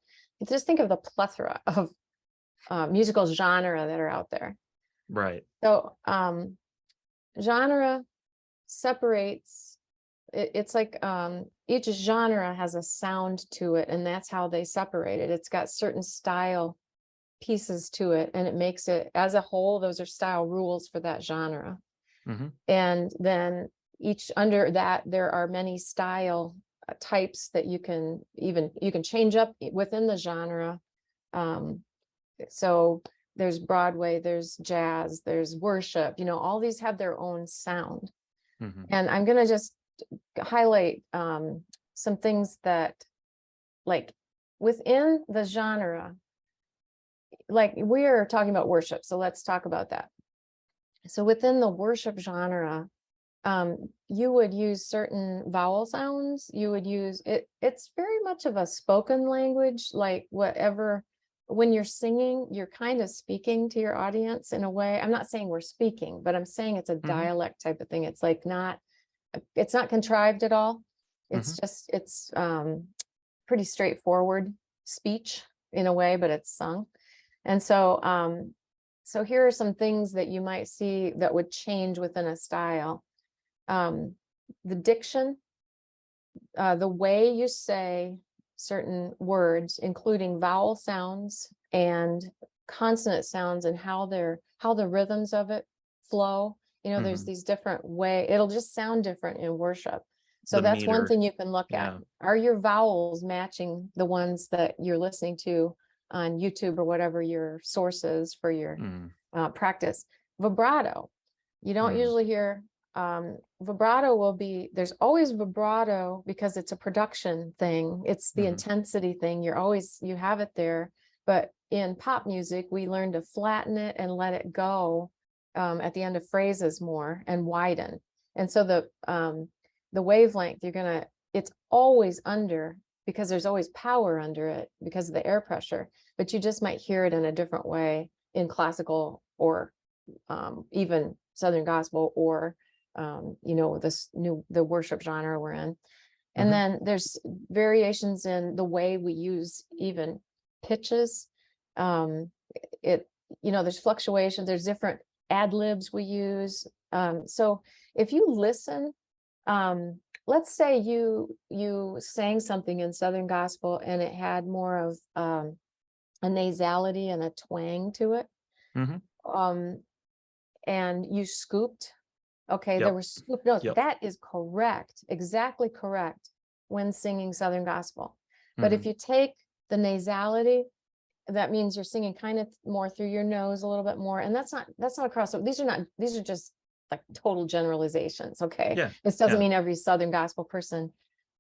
just think of the plethora of musical genre that are out there.
Right.
So genre separates it's like each genre has a sound to it, and that's how they separate it. It's got certain style pieces to it, and it makes it as a whole. Those are style rules for that genre.
Hmm.
And then each under that there are many style types that you can change up within the genre. um, so there's Broadway, there's jazz, there's worship, all these have their own sound.
Hmm.
And I'm going to just highlight some things that, like, within the genre, like we're talking about worship, so let's talk about that. So within the worship genre, you would use certain vowel sounds. You would use it. It's very much of a spoken language, like whatever. When you're singing, you're kind of speaking to your audience in a way. I'm not saying we're speaking, but I'm saying it's a
Hmm.
dialect type of thing. It's not contrived at all.
Hmm.
It's pretty straightforward speech in a way, but it's sung. And so here are some things that you might see that would change within a style. um, the diction, the way you say certain words, including vowel sounds and consonant sounds, and how the rhythms of it flow. There's
Hmm.
these different way. It'll just sound different in worship. So
The
that's one
meter.
thing you can look at.
Yeah.
Are your vowels matching the ones that you're listening to on YouTube or whatever your source is for your
Mm.
practice? Vibrato. You don't
Mm.
usually hear vibrato. There's always vibrato because it's a production thing. It's the
Hmm.
intensity thing. You have it there. But in pop music, we learn to flatten it and let it go at the end of phrases more and widen. And so the wavelength, it's always under because there's always power under it because of the air pressure, but you just might hear it in a different way in classical or even Southern gospel or the worship genre we're in. And
Hmm.
then there's variations in the way we use even pitches. Um, there's fluctuations, there's different ad libs we use. So if you listen, let's say you sang something in Southern gospel and it had more of a nasality and a twang to it.
Hmm.
Um, and you scooped. Okay, there
Yep.
were scoop notes.
Yep.
That is correct, exactly correct when singing Southern gospel. But if
Hmm.
you take the nasality, that means you're singing kind of more through your nose a little bit more. And that's not across. These are just like total generalizations. Okay.
Yeah.
This doesn't
Yeah.
mean every Southern gospel person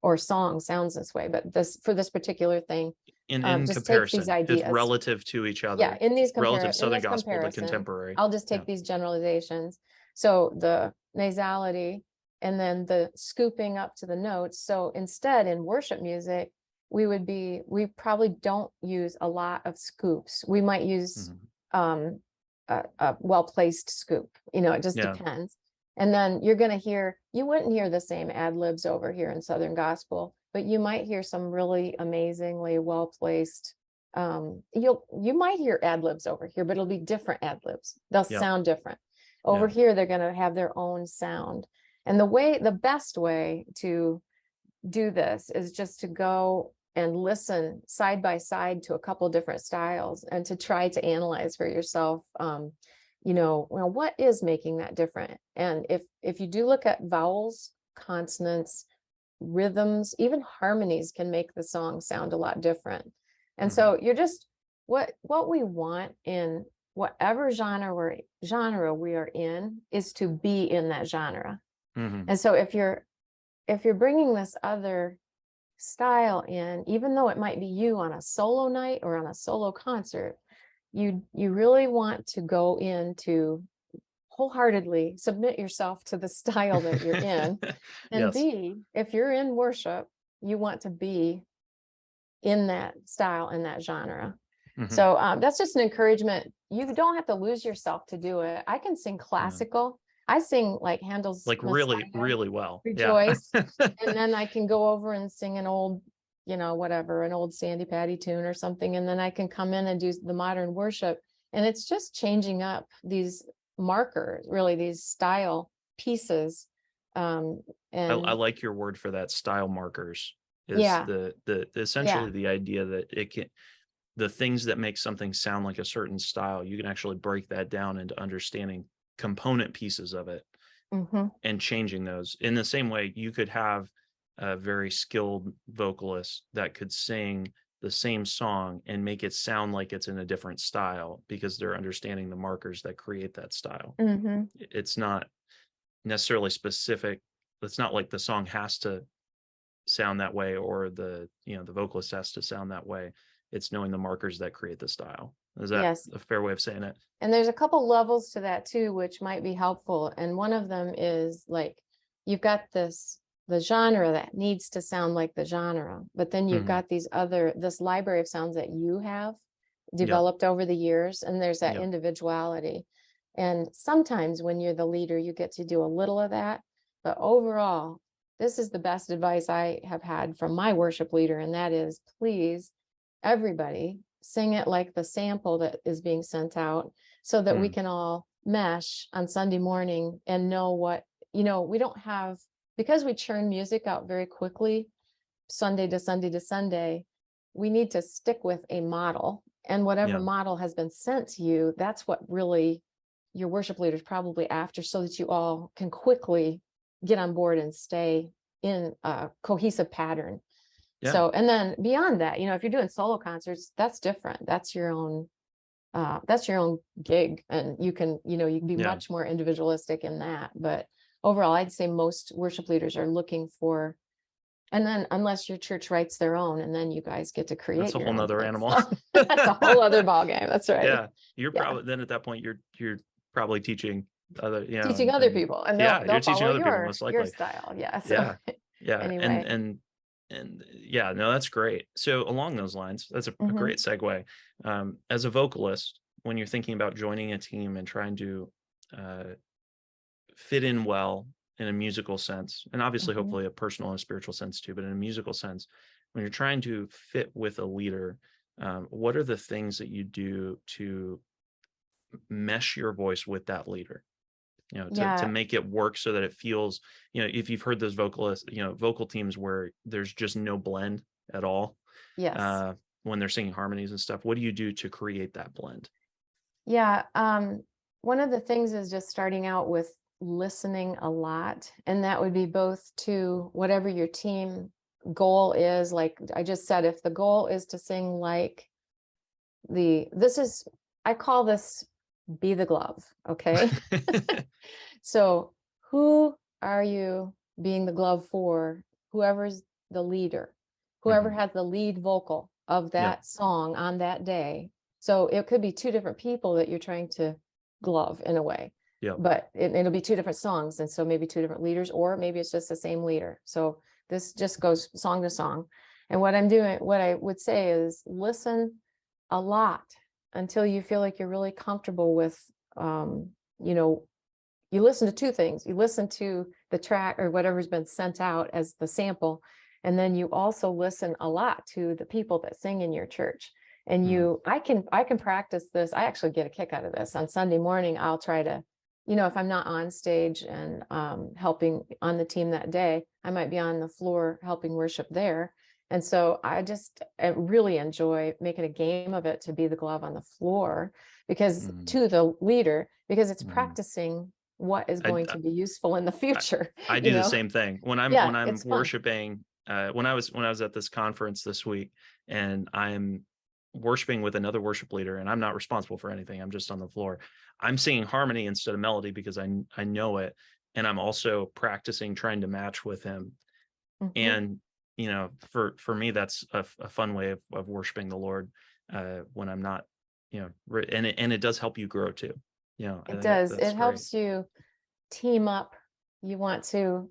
or song sounds this way, but for this particular thing,
In
just take these
comparison, it's
ideas.
relative to each
Yeah,
other,
in
relative
in
Southern
this
gospel to
comparison,
contemporary.
I'll just
Yeah.
take these generalizations. So the nasality and then the scooping up to the notes. So instead in worship music, we probably don't use a lot of scoops. We might use
Mhm.
a well-placed scoop, it just
Yeah.
depends. And then you wouldn't hear the same ad libs over here in Southern gospel, but you might hear some really amazingly well-placed. You might hear ad libs over here, but it'll be different ad libs. They'll
Yeah.
sound different. Over
Yeah.
here, they're going to have their own sound. And the best way to do this is just to go and listen side by side to a couple different styles and to try to analyze for yourself, well, what is making that different? And if you do look at vowels, consonants, rhythms, even harmonies can make the song sound a lot different. And
Mhm.
so you're just what we want in whatever genre we are in is to be in that genre.
Mhm.
And so if you're bringing this other style in, even though it might be you on a solo night or on a solo concert, you really want to go into wholeheartedly submit yourself to the style that you're in. And
Yes.
if you're in worship, you want to be in that style and that genre.
Mhm.
So that's just an encouragement. You don't have to lose yourself to do it. I can sing
Yeah.
classical. I sing like Handel's
Like really,
Messiah,
really well. Yeah.
Rejoice, and then I can go over and sing an old, an old Sandy Patty tune or something, and then I can come in and do the modern worship. And it's just changing up these markers, really, these style pieces. Um,
I
and
like your word for that, style markers, is
yeah,
the
yeah.
essentially the idea that the things that make something sound like a certain style, you can actually break that down into understanding component pieces of it
Hmm.
and changing those. In the same way, you could have a very skilled vocalist that could sing the same song and make it sound like it's in a different style because they're understanding the markers that create that style.
Hmm.
It's not necessarily specific. It's not like the song has to sound that way or the vocalist has to sound that way. It's knowing the markers that create the style. Is that
Yes.
a fair way of saying it?
And there's a couple levels to that too, which might be helpful. And one of them is like, you've got the genre that needs to sound like the genre, but then you've
Hmm.
got this library of sounds that you have
Yep.
developed over the years, and there's that
Yep.
individuality. And sometimes when you're the leader, you get to do a little of that. But overall, this is the best advice I have had from my worship leader, and that is, please, everybody, sing it like the sample that is being sent out so that we
Mm.
can all mesh on Sunday morning and know what, we don't have, because we churn music out very quickly, Sunday to Sunday to Sunday, we need to stick with a model. And whatever
Yeah.
model has been sent to you, that's what really your worship leader's probably after, so that you all can quickly get on board and stay in a cohesive pattern.
Yeah.
So, and then beyond that, if you're doing solo concerts, that's different. That's your own gig. And you can be
Yeah.
much more individualistic in that. But overall, I'd say most worship leaders are looking for, and then unless your church writes their own, and then you guys get to
That's
create
a
your
whole
own
nother
thing.
animal.
So that's a whole other ballgame. That's right.
Yeah. You're
Yeah.
probably then at that point you're probably teaching other,
Teaching other
and
people, and
yeah,
they'll
you're teaching
follow
other people most
your
likely.
style. Yeah. So
Yeah. Yeah. And
anyway.
and yeah, no, that's great. So along those lines, that's a
Hmm.
great segue. As a vocalist, when you're thinking about joining a team and trying to uh, fit in well in a musical sense, and obviously,
Hmm.
hopefully, a personal and spiritual sense too, but in a musical sense, when you're trying to fit with a leader, what are the things that you do to mesh your voice with that leader? To
Yeah.
make it work so that it feels, if you've heard those vocalists, vocal teams where there's just no blend at all,
Yes.
uh, when they're singing harmonies and stuff, what do you do to create that blend?
Yeah. One of the things is just starting out with listening a lot. And that would be both to whatever your team goal is. Like I just said, if the goal is to sing like this is, I call this be the glove. Okay. So who are you being the glove for? Whoever's the leader, whoever
Hmm.
has the lead vocal of
Yep.
that song on that day. So it could be two different people that you're trying to glove in a way,
Yep.
but it'll be two different songs. And so maybe two different leaders, or maybe it's just the same leader. So this just goes song to song. And what I would say is listen a lot until you feel like you're really comfortable with, you know, you listen to two things. You listen to the track or whatever's been sent out as the sample, and then you also listen a lot to the people that sing in your church. And
Hmm.
I can practice this. I actually get a kick out of this. On Sunday morning, I'll try to, if I'm not on stage and helping on the team that day, I might be on the floor helping worship there. And so I really enjoy making a game of it to be the glove on the floor because
Hmm.
to the leader, because it's
Hmm.
practicing what is
I,
going to be useful in the
I
future,
I
you
do the
know?
same thing when I'm
Yeah, it's fun.
worshiping. When I was at this conference this week, and I'm worshiping with another worship leader, and I'm not responsible for anything. I'm just on the floor. I'm singing harmony instead of melody because I know it, and I'm also practicing trying to match with him.
Mhm.
And for me, that's a fun way of worshiping the Lord, when I'm not, and it does help you grow too. I
It
think
does.
that's
It
great.
helps you team up. You want to,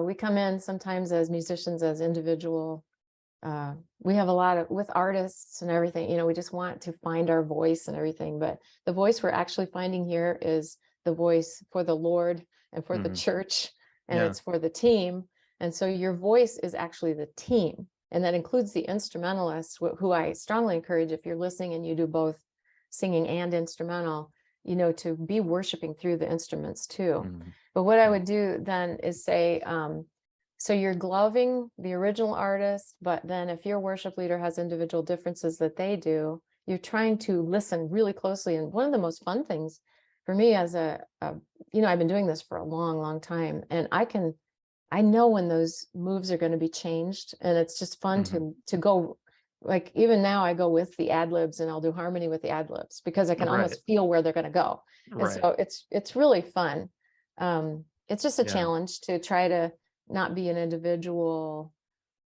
we come in sometimes as musicians, as individual. We have a lot of, with artists and everything, we just want to find our voice and everything. But the voice we're actually finding here is the voice for the Lord and for the
Hmm.
church, and
Yeah.
it's for the team. And so your voice is actually the team. And that includes the instrumentalists, who I strongly encourage, if you're listening and you do both singing and instrumental, to be worshiping through the instruments too.
Mhm.
But what I
Yeah.
would do then is say, so you're gloving the original artist, but then if your worship leader has individual differences that they do, you're trying to listen really closely. And one of the most fun things for me as I've been doing this for a long, long time, and I know when those moves are going to be changed, and it's just fun
Mhm.
to go. Like even now, I go with the ad libs, and I'll do harmony with the ad libs because I can
Right.
almost feel where they're going to go, and
Right.
so it's really fun. It's just a
Yeah.
challenge to try to not be an individual.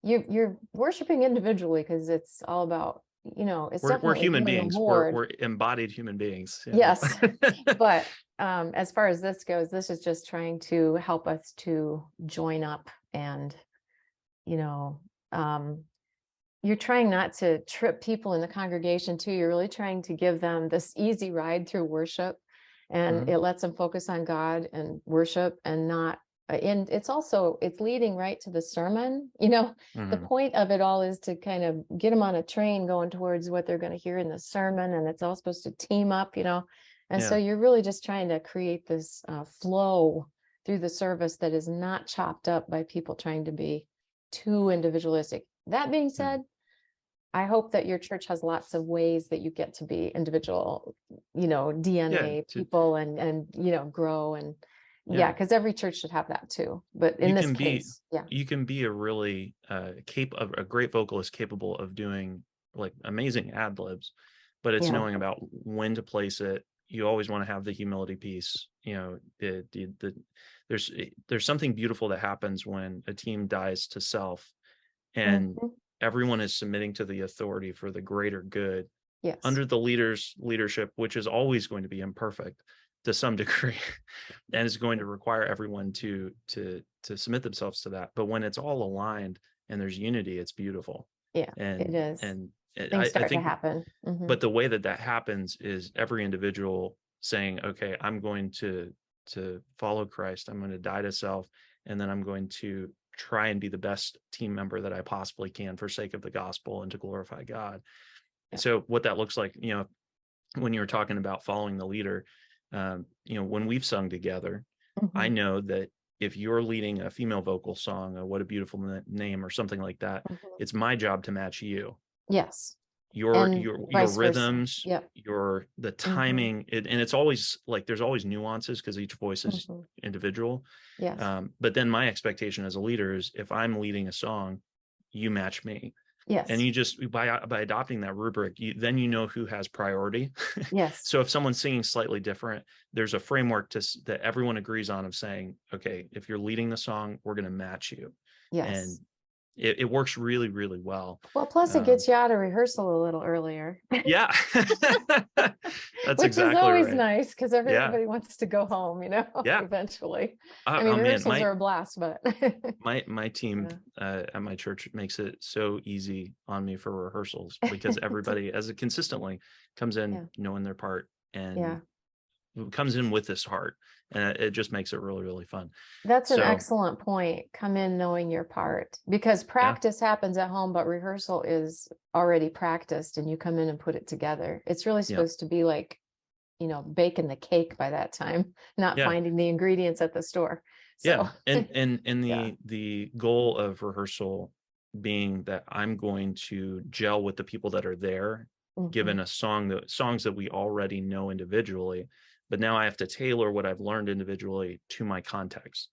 You're worshiping individually because it's all about, it's
We're
definitely
human
giving the
beings.
Lord.
We're embodied human beings.
Yes. But as far as this goes, this is just trying to help us to join up and, you know, um, you're trying not to trip people in the congregation too. You're really trying to give them this easy ride through worship, and
Mhm.
it lets them focus on God and worship and not, and it's leading right to the sermon. The
Mhm.
point of it all is to kind of get them on a train going towards what they're going to hear in the sermon, and it's all supposed to team up, and so
Yeah.
you're really just trying to create this flow through the service that is not chopped up by people trying to be too individualistic. That being
Yeah.
said, I hope that your church has lots of ways that you get to be individual,
Yeah.
DNA people, and grow, and yeah,
Yeah.
because every church should have that too. But in
You
this
can be
case, yeah,
you can be a really a great vocalist capable of doing like amazing ad libs, but it's
yeah,
knowing about when to place it. You always want to have the humility piece. There's something beautiful that happens when a team dies to self and
mhm,
everyone is submitting to the authority for the greater good
yes,
under the leader's leadership, which is always going to be imperfect to some degree, and is going to require everyone to submit themselves to that. But when it's all aligned, and there's unity, it's beautiful.
Yeah,
And
it is.
and
Things
I
start to
think,
happen.
but the way that that happens is every individual saying, okay, I'm going to follow Christ, I'm going to die to self, and then I'm going to try and be the best team member that I possibly can for sake of the gospel and to glorify God.
Yeah.
So what that looks like, when you were talking about following the leader, when we've sung together, I
Mhm,
know that if you're leading a female vocal song, What a Beautiful Name, or something like that,
mhm.
it's my job to match you,
Yes,
your
and
your your
vice versa.
rhythms,
Yep.
the
Mhm,
timing, and it's always like there's always nuances because each voice is
mhm.
individual.
Yes,
But then my expectation as a leader is if I'm leading a song, you match me. And
yes,
you just by adopting that rubric, then you know who has priority.
yes,
So if someone's singing slightly different, there's a framework that everyone agrees on of saying, okay, if you're leading the song, we're going to match you, and
yes.
it works really, really well.
Well, plus it
Um,
gets you out of rehearsal a little earlier,
yeah, that's
which is
exactly
always
right.
nice because
Yeah,
everybody wants to go home,
yeah.
eventually. I
Oh,
mean,
oh man,
rehearsals are a blast, but
my team
yeah.
at my church makes it so easy on me for rehearsals because everybody, as it consistently, comes in
Yeah,
knowing their part and
yeah.
comes in with this heart, and it just makes it really, really fun.
That's an
So
excellent point. Come in knowing your part because
yeah,
practice happens at home, but rehearsal is already practiced and you come in and put it together. It's really
yeah,
supposed to be like, baking the cake by that time, not
yeah,
finding the ingredients at the store.
yeah.
So,
And
yeah.
the goal of rehearsal being that I'm going to gel with the people that are there,
Hmm.
given a songs that we already know individually, but now I have to tailor what I've learned individually to my context.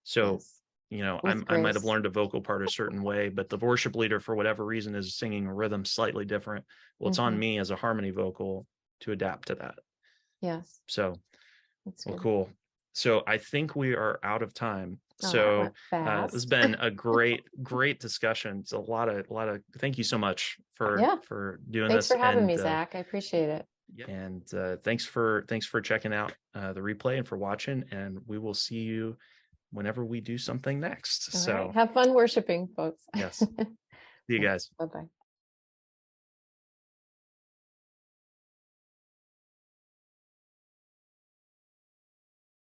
So,
Yes. With
I might have
grace.
learned a vocal part a certain way, but the worship leader, for whatever reason, is singing a rhythm slightly different. Well, it's on
Hmm.
me as a harmony vocal to adapt to that.
Yes.
So,
That's
well,
good.
cool. So I think we are out of time.
Oh, that
So
went
this has
fast.
been a great discussion. It's a lot of, thank you so much
Yeah.
for doing
Thanks
this.
for having me, Zach. I appreciate it.
And thanks for checking out the replay and for watching. And we will see you whenever we do something next.
All right.
So
Have fun worshiping, folks.
yes, see you
Thanks.
guys.
Bye-bye.